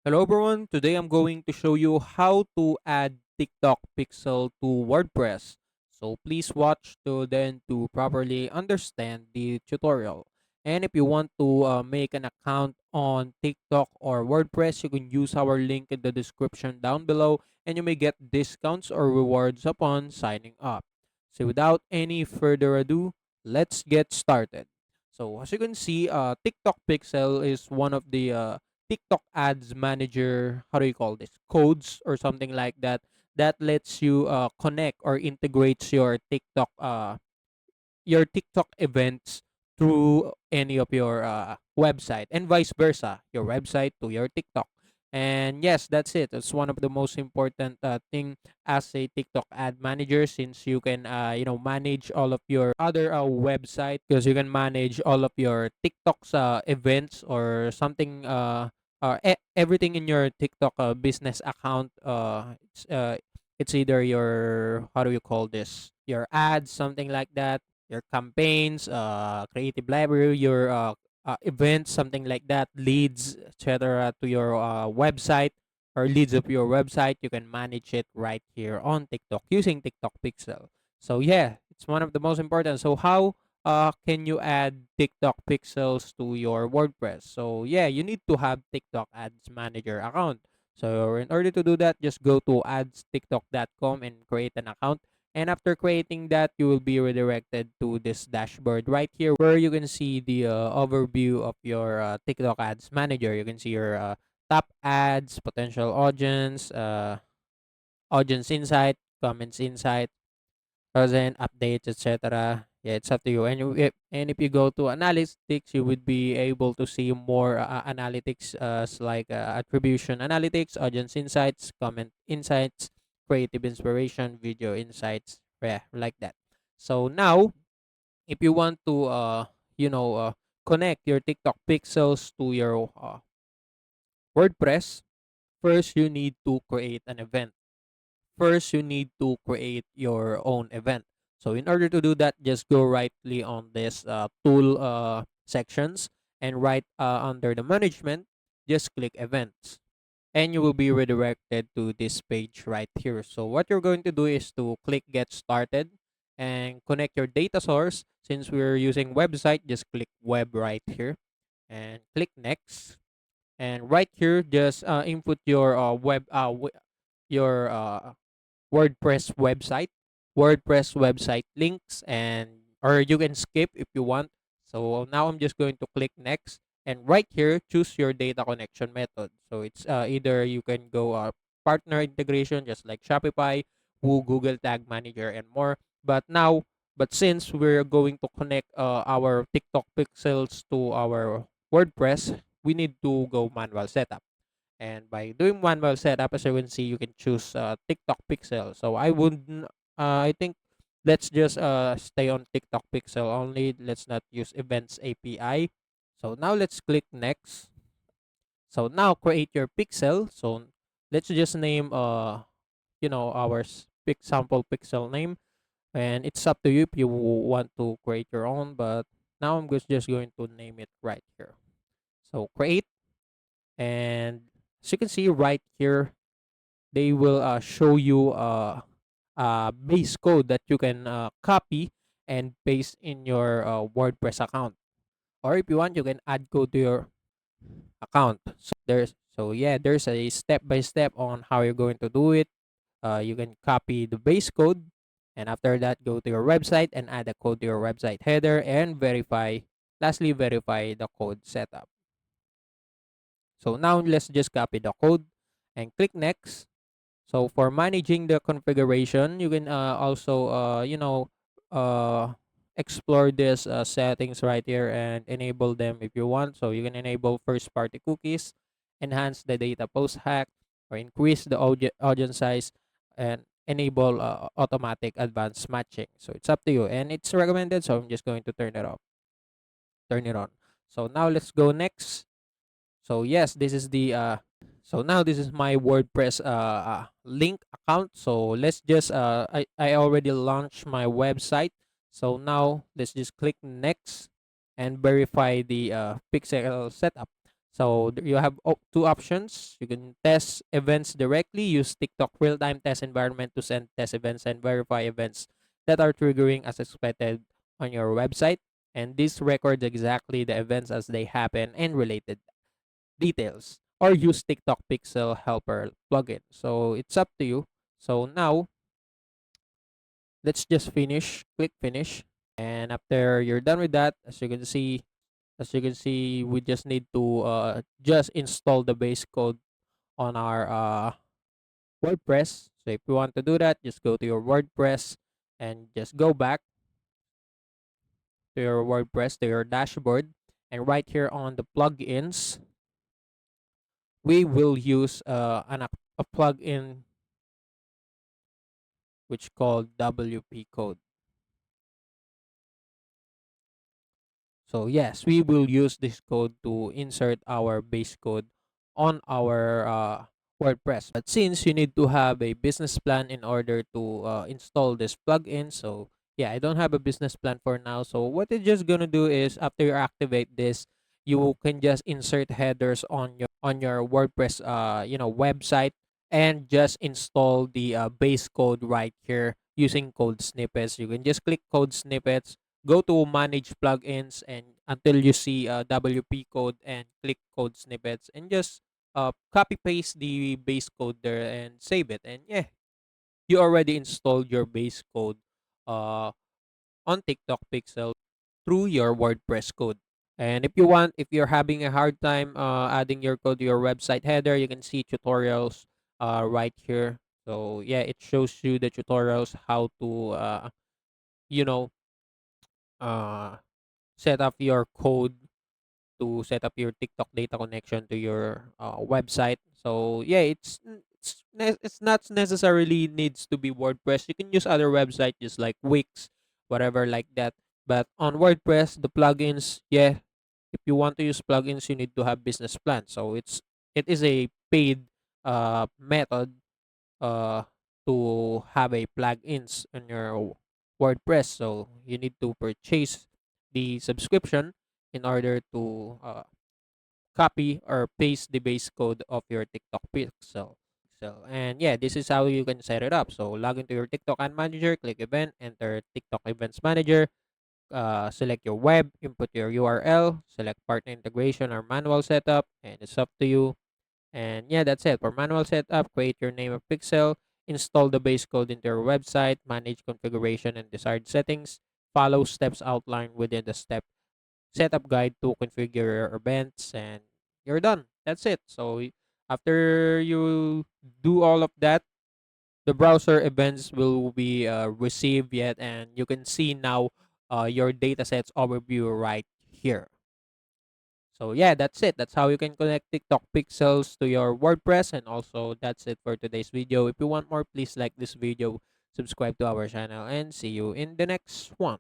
Hello everyone, today I'm going to show you how to add TikTok pixel to WordPress. So please watch to then to properly understand the tutorial. And if you want to make an account on TikTok or WordPress, you can use our link in the description down below and you may get discounts or rewards upon signing up. So without any further ado, let's get started. So as you can see, TikTok pixel is one of the TikTok ads manager, how do you call this? Codes or something like that that lets you connect or integrates your TikTok events through any of your website and vice versa, your website to your TikTok. And yes, that's it. It's one of the most important thing as a TikTok ad manager, since you can manage all of your other website, because you can manage all of your TikTok's events or something everything in your TikTok business account. It's either your, how do you call this, your ads, something like that, your campaigns, creative library, your events, something like that, leads, etc. to your website or leads of your website. You can manage it right here on TikTok using TikTok Pixel. So yeah, it's one of the most important. So how can you add TikTok pixels to your WordPress? So yeah, you need to have TikTok Ads Manager account. So in order to do that, just go to adstiktok.com and create an account. And after creating that, you will be redirected to this dashboard right here where you can see the overview of your TikTok Ads Manager. You can see your top ads, potential audience, audience insight, comments insight, present updates, etc. Yeah, it's up to you. And if you go to analytics, you would be able to see more analytics, like attribution analytics, audience insights, comment insights, creative inspiration, video insights, yeah, like that. So now, if you want to you know uh, connect your TikTok pixels to your WordPress, first you need to create an event. First you need to create your own event. So in order to do that, just go rightly on this tool sections, and right under the management, just click events, and you will be redirected to this page right here. So what you're going to do is to click get started and connect your data source. Since we're using website, just click web right here and click next. And right here, just input your your WordPress website links, and or you can skip if you want. So now I'm just going to click next, and right here choose your data connection method. So it's either you can go partner integration just like Shopify, Woo, Google Tag Manager, and more. But since we're going to connect our TikTok pixels to our WordPress, we need to go manual setup. And by doing manual setup, as you can see, you can choose TikTok Pixel. So I think let's just stay on TikTok Pixel only. Let's not use Events API. So now let's click next. So now create your pixel. So let's just name our sample pixel name, and it's up to you if you want to create your own. But now I'm just going to name it right here. So create, and as you can see right here, they will show you base code that you can copy and paste in your WordPress account. Or if you want, you can add code to your account. There's a step by step on how you're going to do it. You can copy the base code, and after that, go to your website and add a code to your website header and verify. Lastly, verify the code setup. So now let's just copy the code and click next. So for managing the configuration, you can also explore this settings right here and enable them if you want. So you can enable first party cookies, enhance the data post hack, or increase the audience size, and enable automatic advanced matching. So it's up to you, and it's recommended. So I'm just going to turn it on. So now let's go next. So yes, this is the so now this is my WordPress link account. So let's just I already launched my website. So now let's just click next and verify the pixel setup. So you have two options. You can test events directly, use TikTok real-time test environment to send test events and verify events that are triggering as expected on your website. And this records exactly the events as they happen and related details. Or use TikTok Pixel Helper plugin. So it's up to you. So now let's just finish. Click finish. And after you're done with that, as you can see, we just need to just install the base code on our WordPress. So if you want to do that, just go to your WordPress and just go back to your WordPress, to your dashboard. And right here on the plugins, we will use a plugin which called WP code. So yes, we will use this code to insert our base code on our WordPress. But since you need to have a business plan in order to install this plugin, so yeah, I don't have a business plan for now. So what you're just gonna do is after you activate this, you can just insert headers on your WordPress website and just install the base code right here using code snippets. You can just click code snippets, go to manage plugins, and until you see WP code and click code snippets, and just copy paste the base code there and save it. And yeah, you already installed your base code uh, on TikTok Pixel through your WordPress code. And if you're having a hard time adding your code to your website header, you can see tutorials right here. So yeah, it shows you the tutorials how to you know uh, set up your code to set up your TikTok data connection to your website. So yeah, it's not necessarily needs to be WordPress. You can use other websites just like Wix, whatever like that. But on WordPress, the plugins, yeah, if you want to use plugins, you need to have business plan. So it is a paid method uh to have a plugins on your WordPress. So you need to purchase the subscription in order to copy or paste the base code of your TikTok pixel. And yeah, this is how you can set it up. So log into your TikTok ad manager, click event, enter TikTok events manager, select your web, input your URL, select partner integration or manual setup, and it's up to you. And yeah, that's it. For manual setup, create your name of pixel, install the base code into your website, manage configuration and desired settings, follow steps outlined within the step setup guide to configure your events, and you're done. That's it. So after you do all of that, the browser events will be received yet, and you can see now your datasets overview right here. So yeah, that's it. That's how you can connect TikTok pixels to your WordPress. And also that's it for today's video. If you want more, please like this video, subscribe to our channel, and see you in the next one.